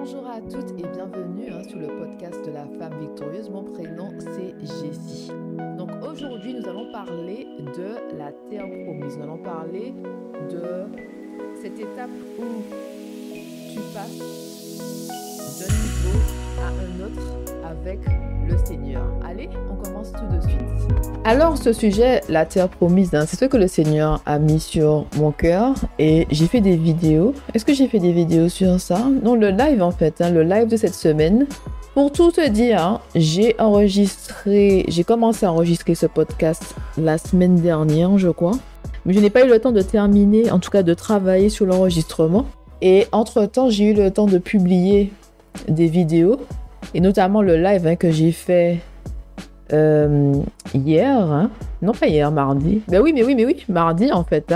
Bonjour à toutes et bienvenue sur le podcast de la femme victorieuse. Mon prénom c'est Jessie. Donc aujourd'hui nous allons parler de la terre promise. Nous allons parler de cette étape où tu passes d'un niveau à un autre avec le Seigneur. Allez, on commence tout de suite. Alors ce sujet, la terre promise, c'est ce que le Seigneur a mis sur mon cœur et j'ai fait des vidéos. Est-ce que j'ai fait des vidéos sur ça? Non, le live en fait, le live de cette semaine. Pour tout te dire, j'ai commencé à enregistrer ce podcast la semaine dernière, je crois. Mais je n'ai pas eu le temps de terminer, en tout cas de travailler sur l'enregistrement. Et entre-temps, j'ai eu le temps de publier des vidéos. Et notamment le live que j'ai fait hier. Non, pas hier, mardi. Mais oui, mardi en fait.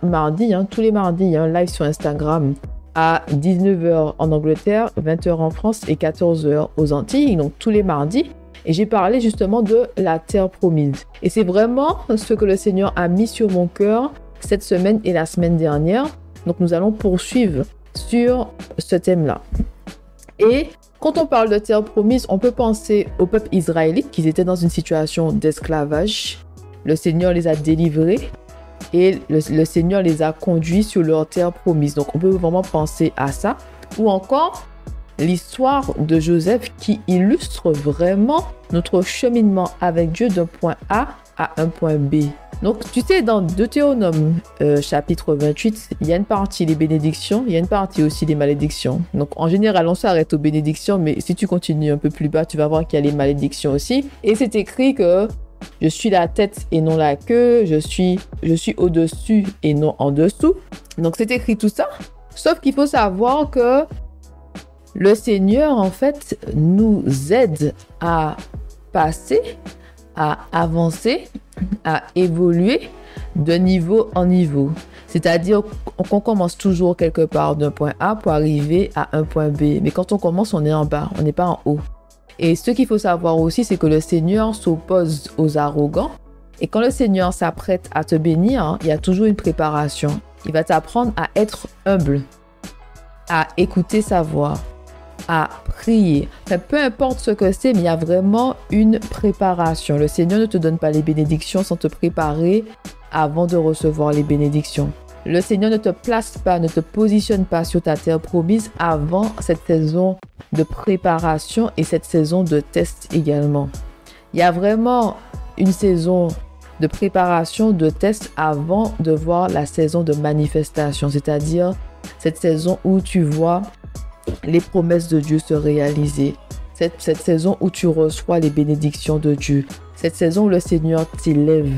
Mardi, tous les mardis, live sur Instagram à 19h en Angleterre, 20h en France et 14h aux Antilles. Donc tous les mardis. Et j'ai parlé justement de la terre promise. Et c'est vraiment ce que le Seigneur a mis sur mon cœur cette semaine et la semaine dernière. Donc nous allons poursuivre sur ce thème-là. Et quand on parle de terre promise, on peut penser au peuple israélite qui étaient dans une situation d'esclavage. Le Seigneur les a délivrés et le Seigneur les a conduits sur leur terre promise. Donc on peut vraiment penser à ça. Ou encore l'histoire de Joseph qui illustre vraiment notre cheminement avec Dieu d'un point A à un point B. Donc, tu sais, dans Deutéronome chapitre 28, il y a une partie les bénédictions, il y a une partie aussi les malédictions. Donc, en général, on s'arrête aux bénédictions, mais si tu continues un peu plus bas, tu vas voir qu'il y a les malédictions aussi. Et c'est écrit que je suis la tête et non la queue, je suis au-dessus et non en dessous. Donc, c'est écrit tout ça. Sauf qu'il faut savoir que le Seigneur, en fait, nous aide à passer, à avancer, à évoluer de niveau en niveau. C'est-à-dire qu'on commence toujours quelque part d'un point A pour arriver à un point B. Mais quand on commence, on est en bas, on n'est pas en haut. Et ce qu'il faut savoir aussi, c'est que le Seigneur s'oppose aux arrogants. Et quand le Seigneur s'apprête à te bénir, il y a toujours une préparation. Il va t'apprendre à être humble, à écouter sa voix, à prier. Enfin, peu importe ce que c'est, mais il y a vraiment une préparation. Le Seigneur ne te donne pas les bénédictions sans te préparer avant de recevoir les bénédictions. Le Seigneur ne te place pas, ne te positionne pas sur ta terre promise avant cette saison de préparation et cette saison de test également. Il y a vraiment une saison de préparation, de test avant de voir la saison de manifestation, c'est-à-dire cette saison où tu vois les promesses de Dieu se réaliser. Cette saison où tu reçois les bénédictions de Dieu. Cette saison où le Seigneur t'élève.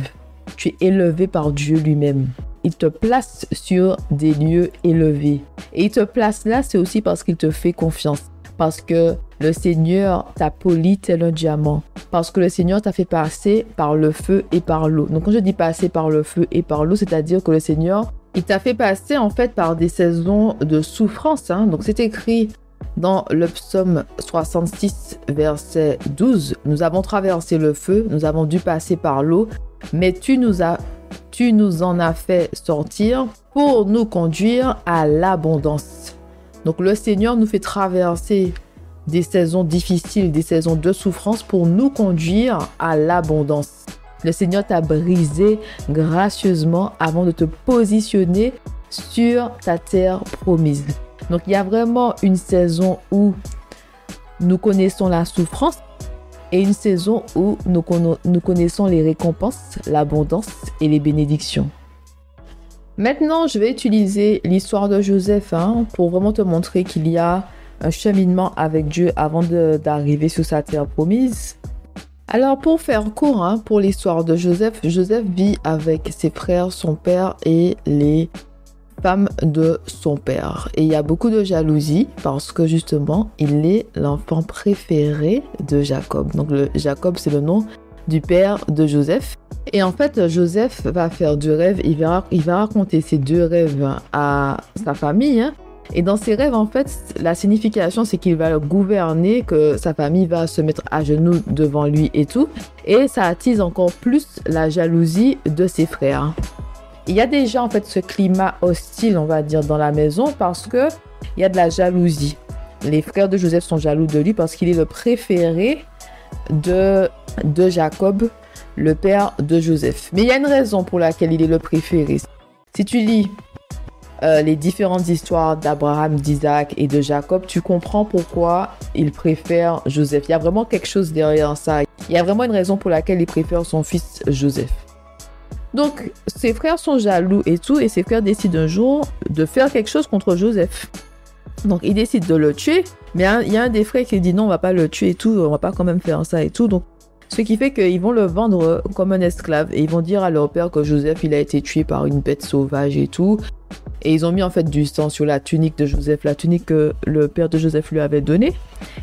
Tu es élevé par Dieu lui-même. Il te place sur des lieux élevés. Et il te place là, c'est aussi parce qu'il te fait confiance. Parce que le Seigneur t'a poli tel un diamant. Parce que le Seigneur t'a fait passer par le feu et par l'eau. Donc quand je dis passer par le feu et par l'eau, c'est-à-dire que le Seigneur, il t'a fait passer en fait par des saisons de souffrance. Donc c'est écrit dans le psaume 66, verset 12. Nous avons traversé le feu, nous avons dû passer par l'eau, mais tu nous en as fait sortir pour nous conduire à l'abondance. Donc le Seigneur nous fait traverser des saisons difficiles, des saisons de souffrance pour nous conduire à l'abondance. Le Seigneur t'a brisé gracieusement avant de te positionner sur ta terre promise. Donc, il y a vraiment une saison où nous connaissons la souffrance et une saison où nous connaissons les récompenses, l'abondance et les bénédictions. Maintenant, je vais utiliser l'histoire de Joseph pour vraiment te montrer qu'il y a un cheminement avec Dieu avant d'arriver sur sa terre promise. Alors, pour faire court, pour l'histoire de Joseph, Joseph vit avec ses frères, son père et les femmes de son père. Et il y a beaucoup de jalousie parce que justement, il est l'enfant préféré de Jacob. Donc, Jacob, c'est le nom du père de Joseph. Et en fait, Joseph va faire deux rêves. Il va raconter ces deux rêves à sa famille. Et dans ses rêves, en fait, la signification, c'est qu'il va gouverner, que sa famille va se mettre à genoux devant lui et tout. Et ça attise encore plus la jalousie de ses frères. Il y a déjà, en fait, ce climat hostile, on va dire, dans la maison parce que il y a de la jalousie. les frères de Joseph sont jaloux de lui parce qu'il est le préféré de Jacob, le père de Joseph. Mais il y a une raison pour laquelle il est le préféré. Si tu lis les différentes histoires d'Abraham, d'Isaac et de Jacob, tu comprends pourquoi il préfère Joseph. Il y a vraiment quelque chose derrière ça. Il y a vraiment une raison pour laquelle il préfère son fils Joseph. Donc, ses frères sont jaloux et tout, et ses frères décident un jour de faire quelque chose contre Joseph. Donc, ils décident de le tuer, mais il y a un des frères qui dit non, on va pas le tuer et tout, on va pas quand même faire ça et tout. Donc, ce qui fait qu'ils vont le vendre comme un esclave, et ils vont dire à leur père que Joseph, il a été tué par une bête sauvage et tout. Et ils ont mis en fait du sang sur la tunique de Joseph, la tunique que le père de Joseph lui avait donnée.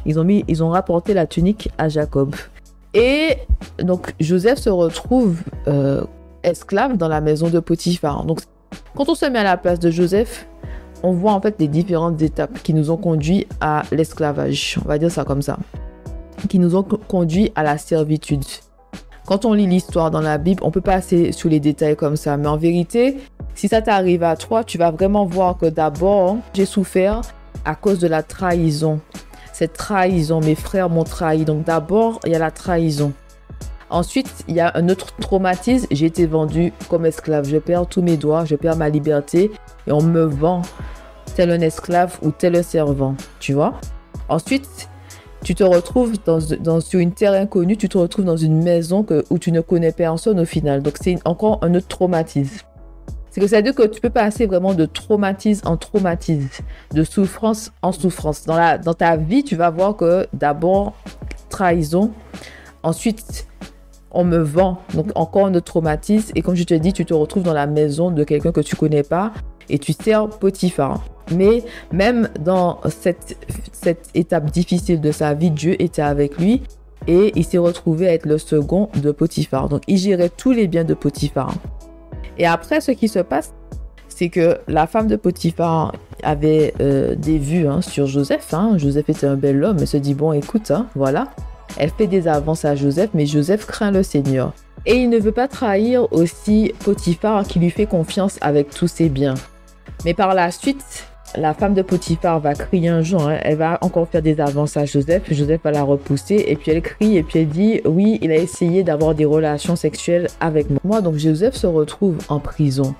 Ils ont rapporté la tunique à Jacob. Et donc, Joseph se retrouve esclave dans la maison de Potiphar. Donc, quand on se met à la place de Joseph, on voit en fait les différentes étapes qui nous ont conduit à l'esclavage. On va dire ça comme ça. Qui nous ont conduit à la servitude. Quand on lit l'histoire dans la Bible, on peut passer sur les détails comme ça. Mais en vérité, si ça t'arrive à toi, tu vas vraiment voir que d'abord, j'ai souffert à cause de la trahison. Cette trahison, mes frères m'ont trahi. Donc d'abord, il y a la trahison. Ensuite, il y a un autre traumatisme. J'ai été vendu comme esclave. Je perds tous mes droits, je perds ma liberté. Et on me vend tel un esclave ou tel un servant. Tu vois? Ensuite, tu te retrouves sur une terre inconnue. Tu te retrouves dans une maison où tu ne connais personne au final. Donc, c'est encore un autre traumatisme. C'est que ça veut dire que tu peux passer vraiment de traumatisme en traumatisme, de souffrance en souffrance. Dans ta vie, tu vas voir que d'abord, trahison. Ensuite, on me vend. Donc, encore un autre traumatisme. Et comme je te dis, tu te retrouves dans la maison de quelqu'un que tu ne connais pas et tu sers Potiphar. Mais même dans cette étape difficile de sa vie, Dieu était avec lui et il s'est retrouvé à être le second de Potiphar. Donc, il gérait tous les biens de Potiphar. Et après, ce qui se passe, c'est que la femme de Potiphar avait des vues sur Joseph. Joseph était un bel homme. Elle se dit, bon, écoute, voilà. Elle fait des avances à Joseph, mais Joseph craint le Seigneur. Et il ne veut pas trahir aussi Potiphar qui lui fait confiance avec tous ses biens. Mais par la suite, la femme de Potiphar va crier un jour. Elle va encore faire des avances à Joseph. Joseph va la repousser et puis elle crie et puis elle dit « Oui, il a essayé d'avoir des relations sexuelles avec moi. » Donc Joseph se retrouve en prison.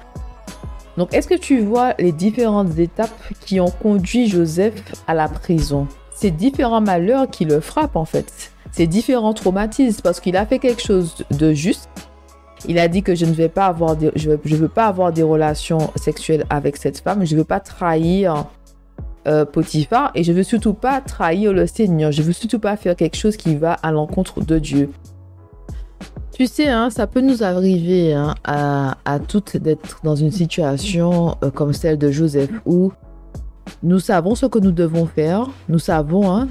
Donc est-ce que tu vois les différentes étapes qui ont conduit Joseph à la prison? C'est différents malheurs qui le frappent en fait. C'est différents traumatismes parce qu'il a fait quelque chose de juste. Il a dit que je ne veux pas avoir des relations sexuelles avec cette femme. Je ne veux pas trahir Potiphar et je ne veux surtout pas trahir le Seigneur. Je ne veux surtout pas faire quelque chose qui va à l'encontre de Dieu. Tu sais, ça peut nous arriver à toutes d'être dans une situation comme celle de Joseph où nous savons ce que nous devons faire. Nous savons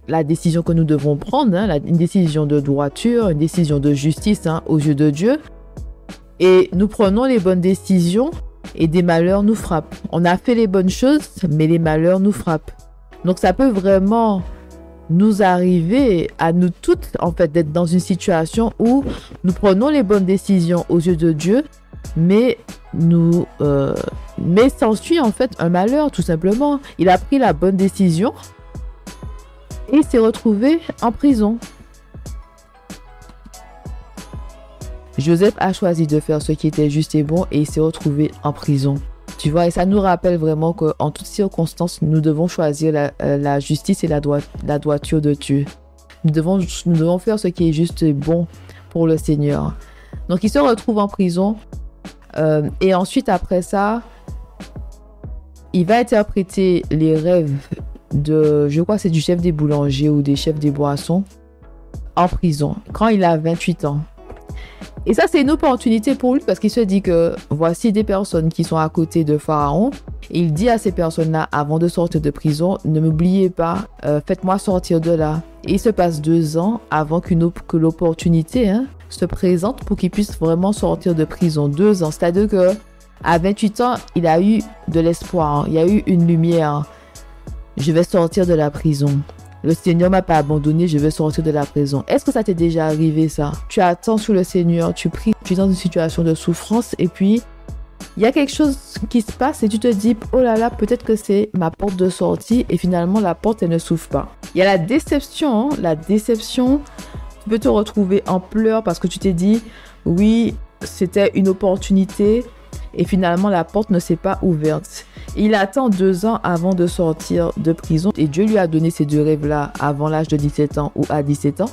la décision que nous devons prendre, une décision de droiture, une décision de justice aux yeux de Dieu. Et nous prenons les bonnes décisions et des malheurs nous frappent. On a fait les bonnes choses, mais les malheurs nous frappent. Donc ça peut vraiment nous arriver à nous toutes, en fait, d'être dans une situation où nous prenons les bonnes décisions aux yeux de Dieu, mais s'ensuit en fait un malheur, tout simplement. Il a pris la bonne décision et il s'est retrouvé en prison. Joseph a choisi de faire ce qui était juste et bon et il s'est retrouvé en prison. Tu vois, et ça nous rappelle vraiment qu'en toutes circonstances, nous devons choisir la justice et la droiture de Dieu. Nous devons faire ce qui est juste et bon pour le Seigneur. Donc, il se retrouve en prison. Et ensuite, après ça, il va interpréter les rêves je crois que c'est du chef des boulangers ou des chefs des boissons en prison, quand il a 28 ans. Et ça, c'est une opportunité pour lui parce qu'il se dit que voici des personnes qui sont à côté de Pharaon. Et il dit à ces personnes-là, avant de sortir de prison, ne m'oubliez pas, faites-moi sortir de là. Et il se passe 2 ans avant que l'opportunité se présente pour qu'il puisse vraiment sortir de prison. 2 ans, c'est-à-dire qu'à 28 ans, il a eu de l'espoir, il y a eu une lumière. Je vais sortir de la prison. Le Seigneur m'a pas abandonné, je vais sortir de la prison. Est-ce que ça t'est déjà arrivé ça? Tu attends sur le Seigneur, tu pries, tu es dans une situation de souffrance et puis Il y a quelque chose qui se passe et tu te dis, oh là là, peut-être que c'est ma porte de sortie et finalement la porte, elle ne s'ouvre pas. Il y a la déception, hein. La déception, tu peux te retrouver en pleurs parce que tu t'es dit, oui, c'était une opportunité et finalement la porte ne s'est pas ouverte. Il attend 2 ans avant de sortir de prison et Dieu lui a donné ces 2 rêves-là avant l'âge de 17 ans ou à 17 ans.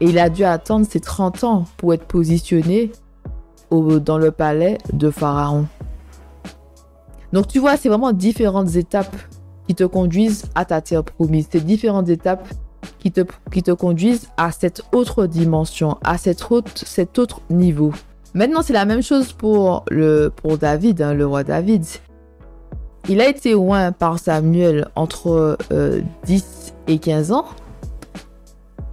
Et il a dû attendre ses 30 ans pour être positionné dans le palais de Pharaon. Donc tu vois, c'est vraiment différentes étapes qui te conduisent à ta terre promise. C'est différentes étapes qui te conduisent à cette autre dimension, à cet autre niveau. Maintenant, c'est la même chose pour David, hein, le roi David. Il a été oint par Samuel entre 10 et 15 ans.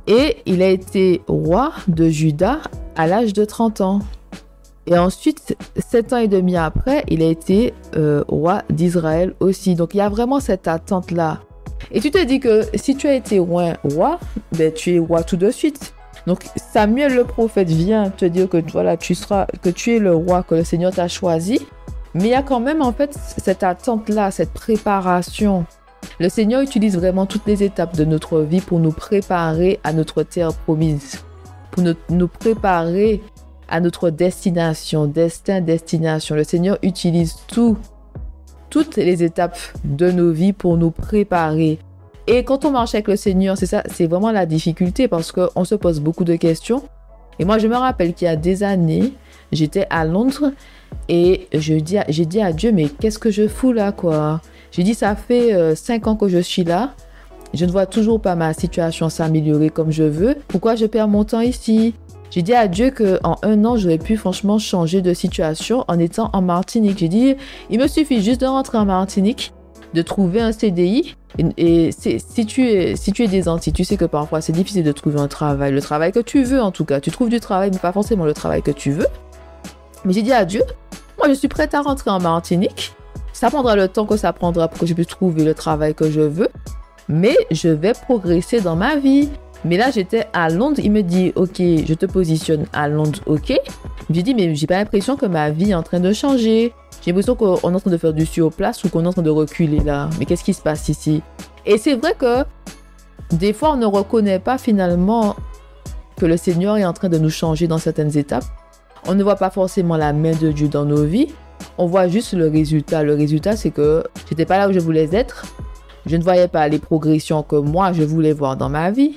Et il a été roi de Juda à l'âge de 30 ans. Et ensuite, 7 ans et demi après, il a été roi d'Israël aussi. Donc, il y a vraiment cette attente-là. Et tu te dis que si tu as été roi, ben, tu es roi tout de suite. Donc, Samuel le prophète vient te dire que, voilà, que tu es le roi que le Seigneur t'a choisi. Mais il y a quand même, en fait, cette attente-là, cette préparation. Le Seigneur utilise vraiment toutes les étapes de notre vie pour nous préparer à notre terre promise. Pour nous préparer à notre destination, destination. Le Seigneur utilise toutes les étapes de nos vies pour nous préparer. Et quand on marche avec le Seigneur, c'est ça, c'est vraiment la difficulté parce qu'on se pose beaucoup de questions. Et moi, je me rappelle qu'il y a des années, j'étais à Londres et j'ai dit à Dieu, mais qu'est-ce que je fous là, quoi? J'ai dit, ça fait 5 ans que je suis là. Je ne vois toujours pas ma situation s'améliorer comme je veux. Pourquoi je perds mon temps ici? J'ai dit à Dieu qu'en 1 an, j'aurais pu franchement changer de situation en étant en Martinique. J'ai dit, il me suffit juste de rentrer en Martinique, de trouver un CDI. Et si tu es des Antilles, tu sais que parfois c'est difficile de trouver un travail. Le travail que tu veux en tout cas. Tu trouves du travail, mais pas forcément le travail que tu veux. Mais j'ai dit à Dieu, moi je suis prête à rentrer en Martinique. Ça prendra le temps que ça prendra pour que je puisse trouver le travail que je veux. Mais je vais progresser dans ma vie. Mais là, j'étais à Londres. Il me dit, ok, je te positionne à Londres, ok. J'ai dit, mais j'ai pas l'impression que ma vie est en train de changer. J'ai l'impression qu'on est en train de faire du surplace ou qu'on est en train de reculer là. Mais qu'est-ce qui se passe ici? Et c'est vrai que des fois, on ne reconnaît pas finalement que le Seigneur est en train de nous changer dans certaines étapes. On ne voit pas forcément la main de Dieu dans nos vies. On voit juste le résultat. Le résultat, c'est que j'étais pas là où je voulais être. Je ne voyais pas les progressions que moi, je voulais voir dans ma vie.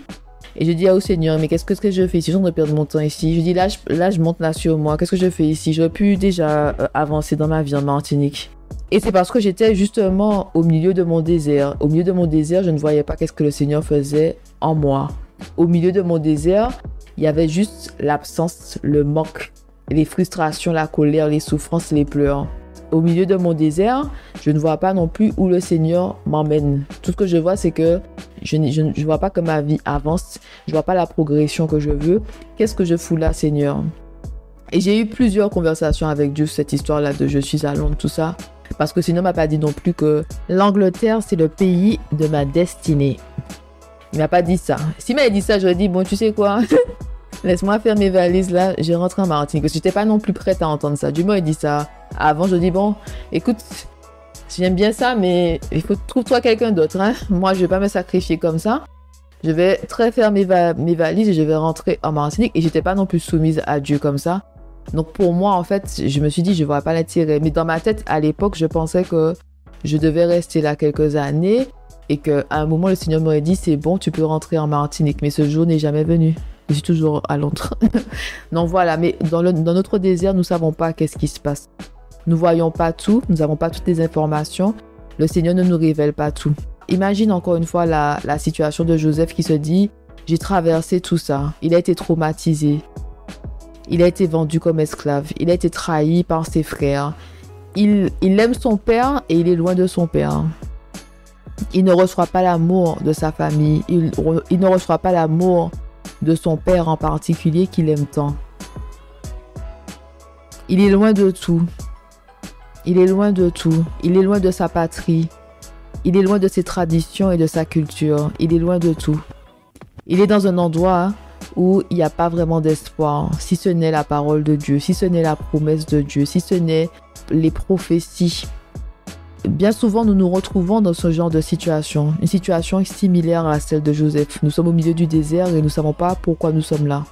Et je dis au Seigneur, mais qu'est-ce que je fais ici? Je suis en train de perdre mon temps ici. Je dis, là, je monte là sur moi. Qu'est-ce que je fais ici? J'aurais pu déjà avancer dans ma vie en Martinique. Et c'est parce que j'étais justement au milieu de mon désert. Au milieu de mon désert, je ne voyais pas qu'est-ce que le Seigneur faisait en moi. Au milieu de mon désert, il y avait juste l'absence, le manque, les frustrations, la colère, les souffrances, les pleurs. Au milieu de mon désert, je ne vois pas non plus où le Seigneur m'emmène. Tout ce que je vois, c'est que je ne vois pas que ma vie avance. Je ne vois pas la progression que je veux. Qu'est-ce que je fous là, Seigneur? Et j'ai eu plusieurs conversations avec Dieu sur cette histoire-là de je suis à Londres, tout ça. Parce que le Seigneur ne m'a pas dit non plus que l'Angleterre, c'est le pays de ma destinée. Il ne m'a pas dit ça. S'il m'avait dit ça, j'aurais dit, bon, tu sais quoi? Laisse-moi faire mes valises là, je rentre en Martinique. Parce que je n'étais pas non plus prête à entendre ça. Dieu m'a dit ça. Avant, je dis, bon, écoute, j'aime bien ça, mais il faut trouve-toi quelqu'un d'autre. Hein? Moi, je ne vais pas me sacrifier comme ça. Je vais très faire mes valises et je vais rentrer en Martinique. Et je n'étais pas non plus soumise à Dieu comme ça. Donc, pour moi, en fait, je me suis dit, je ne vois pas l'intérêt. Mais dans ma tête, à l'époque, je pensais que je devais rester là quelques années. Et qu'à un moment, le Seigneur m'aurait dit, c'est bon, tu peux rentrer en Martinique. Mais ce jour n'est jamais venu. Je suis toujours à Londres. Donc voilà, mais dans notre désert, nous ne savons pas qu'est-ce qui se passe. Nous ne voyons pas tout, nous n'avons pas toutes les informations. Le Seigneur ne nous révèle pas tout. Imagine encore une fois la situation de Joseph qui se dit, j'ai traversé tout ça. Il a été traumatisé. Il a été vendu comme esclave. Il a été trahi par ses frères. Il aime son père et il est loin de son père. Il ne reçoit pas l'amour de sa famille. Il ne reçoit pas l'amour de son père en particulier qu'il aime tant. Il est loin de tout. Il est loin de tout. Il est loin de sa patrie. Il est loin de ses traditions et de sa culture. Il est loin de tout. Il est dans un endroit où il n'y a pas vraiment d'espoir, si ce n'est la parole de Dieu, si ce n'est la promesse de Dieu, si ce n'est les prophéties. Bien souvent, nous nous retrouvons dans ce genre de situation, une situation similaire à celle de Joseph. Nous sommes au milieu du désert et nous ne savons pas pourquoi nous sommes là.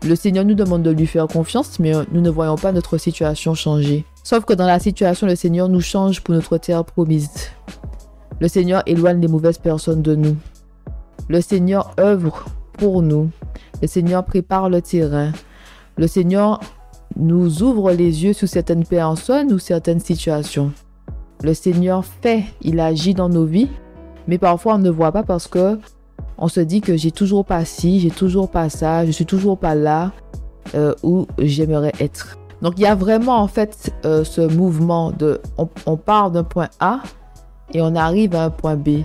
Le Seigneur nous demande de lui faire confiance, mais nous ne voyons pas notre situation changer. Sauf que dans la situation, le Seigneur nous change pour notre terre promise. Le Seigneur éloigne les mauvaises personnes de nous. Le Seigneur œuvre pour nous. Le Seigneur prépare le terrain. Le Seigneur nous ouvre les yeux sur certaines personnes ou certaines situations. Le Seigneur fait, il agit dans nos vies, mais parfois on ne voit pas parce que on se dit que j'ai toujours pas ci, j'ai toujours pas ça, je suis toujours pas là où j'aimerais être. Donc il y a vraiment en fait ce mouvement de on part d'un point A et on arrive à un point B.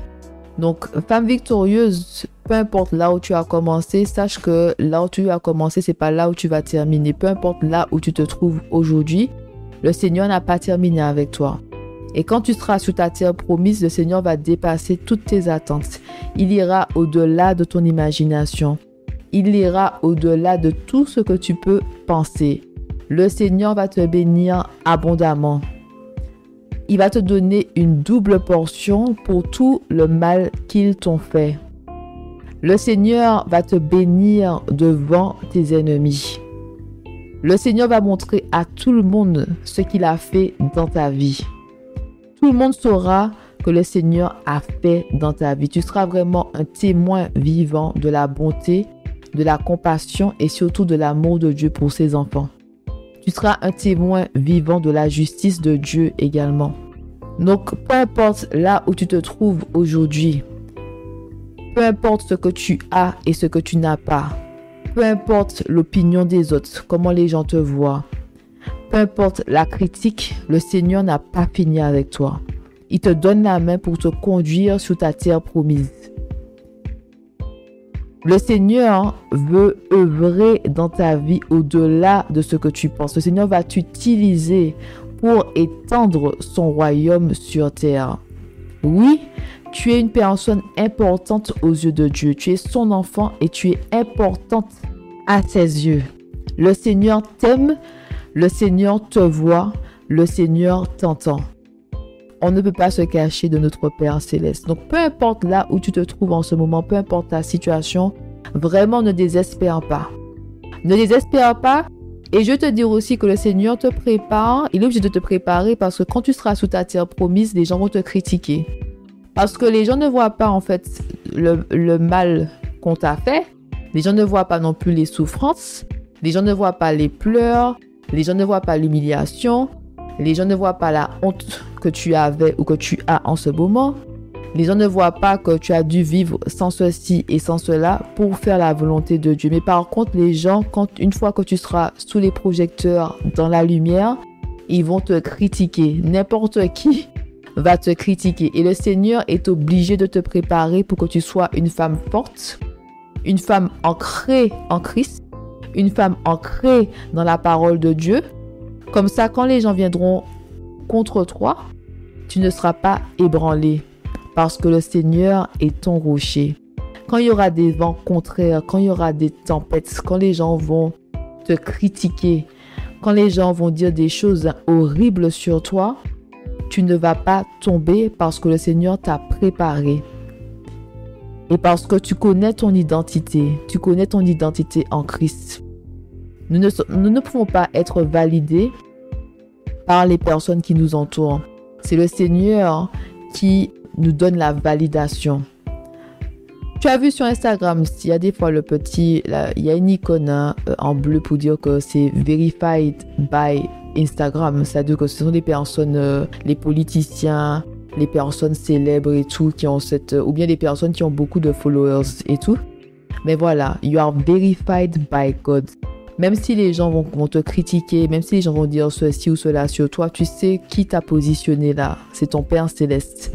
Donc femme victorieuse, peu importe là où tu as commencé, sache que là où tu as commencé, c'est pas là où tu vas terminer. Peu importe là où tu te trouves aujourd'hui, le Seigneur n'a pas terminé avec toi. Et quand tu seras sur ta terre promise, le Seigneur va dépasser toutes tes attentes. Il ira au-delà de ton imagination. Il ira au-delà de tout ce que tu peux penser. Le Seigneur va te bénir abondamment. Il va te donner une double portion pour tout le mal qu'ils t'ont fait. Le Seigneur va te bénir devant tes ennemis. Le Seigneur va montrer à tout le monde ce qu'il a fait dans ta vie. Tout le monde saura que le Seigneur a fait dans ta vie. Tu seras vraiment un témoin vivant de la bonté, de la compassion et surtout de l'amour de Dieu pour ses enfants. Tu seras un témoin vivant de la justice de Dieu également. Donc, peu importe là où tu te trouves aujourd'hui, peu importe ce que tu as et ce que tu n'as pas, peu importe l'opinion des autres, comment les gens te voient, peu importe la critique, le Seigneur n'a pas fini avec toi. Il te donne la main pour te conduire sur ta terre promise. Le Seigneur veut œuvrer dans ta vie au-delà de ce que tu penses. Le Seigneur va t'utiliser pour étendre son royaume sur terre. Oui, tu es une personne importante aux yeux de Dieu. Tu es son enfant et tu es importante à ses yeux. Le Seigneur t'aime, le Seigneur te voit, le Seigneur t'entend. On ne peut pas se cacher de notre Père Céleste. Donc, peu importe là où tu te trouves en ce moment, peu importe ta situation, vraiment ne désespère pas. Ne désespère pas. Et je te dire aussi que le Seigneur te prépare. Il est obligé de te préparer parce que quand tu seras sous ta terre promise, les gens vont te critiquer. Parce que les gens ne voient pas en fait le mal qu'on t'a fait. Les gens ne voient pas non plus les souffrances. Les gens ne voient pas les pleurs. Les gens ne voient pas l'humiliation. Les gens ne voient pas la honte que tu avais ou que tu as en ce moment. Les gens ne voient pas que tu as dû vivre sans ceci et sans cela pour faire la volonté de Dieu. Mais par contre, les gens, une fois que tu seras sous les projecteurs, dans la lumière, ils vont te critiquer. N'importe qui va te critiquer. Et le Seigneur est obligé de te préparer pour que tu sois une femme forte, une femme ancrée en Christ, une femme ancrée dans la parole de Dieu. Comme ça, quand les gens viendront contre toi, tu ne seras pas ébranlé parce que le Seigneur est ton rocher. Quand il y aura des vents contraires, quand il y aura des tempêtes, quand les gens vont te critiquer, quand les gens vont dire des choses horribles sur toi, tu ne vas pas tomber parce que le Seigneur t'a préparé. Et parce que tu connais ton identité en Christ. Nous ne pouvons pas être validés par les personnes qui nous entourent. C'est le Seigneur qui nous donne la validation. Tu as vu sur Instagram, il y a des fois il y a une icône en bleu pour dire que c'est verified by Instagram. C'est-à-dire que ce sont des personnes, les politiciens, les personnes célèbres et tout, qui ont ou bien des personnes qui ont beaucoup de followers et tout. Mais voilà, you are verified by God. Même si les gens vont te critiquer, même si les gens vont dire ceci ou cela sur toi, tu sais qui t'a positionné là. C'est ton Père Céleste.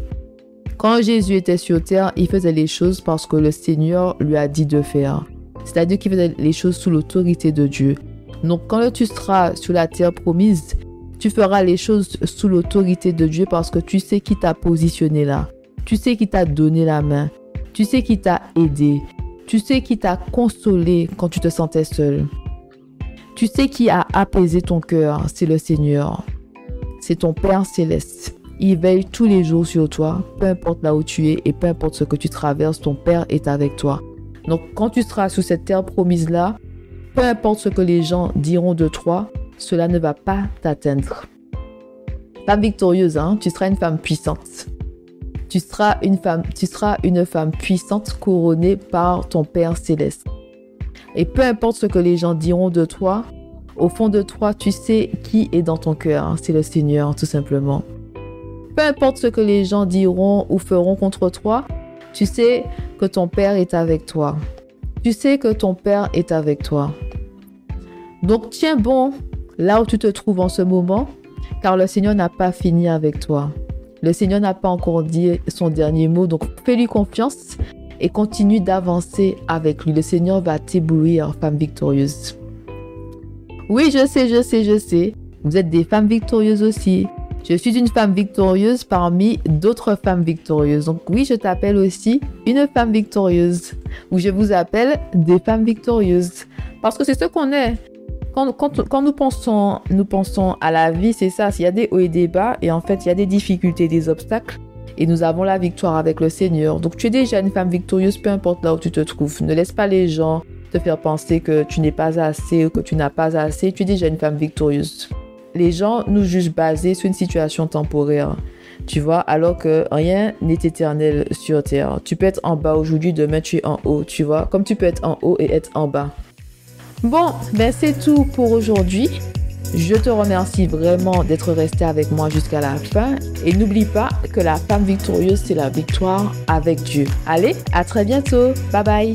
Quand Jésus était sur terre, il faisait les choses parce que le Seigneur lui a dit de faire. C'est-à-dire qu'il faisait les choses sous l'autorité de Dieu. Donc quand tu seras sur la terre promise, tu feras les choses sous l'autorité de Dieu parce que tu sais qui t'a positionné là. Tu sais qui t'a donné la main. Tu sais qui t'a aidé. Tu sais qui t'a consolé quand tu te sentais seul. Tu sais qui a apaisé ton cœur, c'est le Seigneur. C'est ton Père céleste. Il veille tous les jours sur toi, peu importe là où tu es et peu importe ce que tu traverses, ton Père est avec toi. Donc quand tu seras sous cette terre promise-là, peu importe ce que les gens diront de toi, cela ne va pas t'atteindre. Femme victorieuse, hein? Tu seras une femme puissante. Tu seras une femme puissante couronnée par ton Père céleste. Et peu importe ce que les gens diront de toi, au fond de toi, tu sais qui est dans ton cœur. Hein? C'est le Seigneur, tout simplement. Peu importe ce que les gens diront ou feront contre toi, tu sais que ton Père est avec toi. Tu sais que ton Père est avec toi. Donc tiens bon là où tu te trouves en ce moment, car le Seigneur n'a pas fini avec toi. Le Seigneur n'a pas encore dit son dernier mot, donc fais-lui confiance et continue d'avancer avec lui. Le Seigneur va t'éblouir, femme victorieuse. Oui, je sais. Vous êtes des femmes victorieuses aussi. Je suis une femme victorieuse parmi d'autres femmes victorieuses. Donc oui, je t'appelle aussi une femme victorieuse. Ou je vous appelle des femmes victorieuses. Parce que c'est ce qu'on est. Quand nous pensons à la vie, c'est ça. Il y a des hauts et des bas. Et en fait, il y a des difficultés, des obstacles. Et nous avons la victoire avec le Seigneur. Donc tu es déjà une femme victorieuse, peu importe là où tu te trouves. Ne laisse pas les gens te faire penser que tu n'es pas assez ou que tu n'as pas assez. Tu es déjà une femme victorieuse. Les gens nous jugent basés sur une situation temporaire, tu vois, alors que rien n'est éternel sur terre. Tu peux être en bas aujourd'hui, demain tu es en haut, tu vois, comme tu peux être en haut et être en bas. Bon, ben c'est tout pour aujourd'hui. Je te remercie vraiment d'être resté avec moi jusqu'à la fin. Et n'oublie pas que la femme victorieuse, c'est la victoire avec Dieu. Allez, à très bientôt. Bye bye.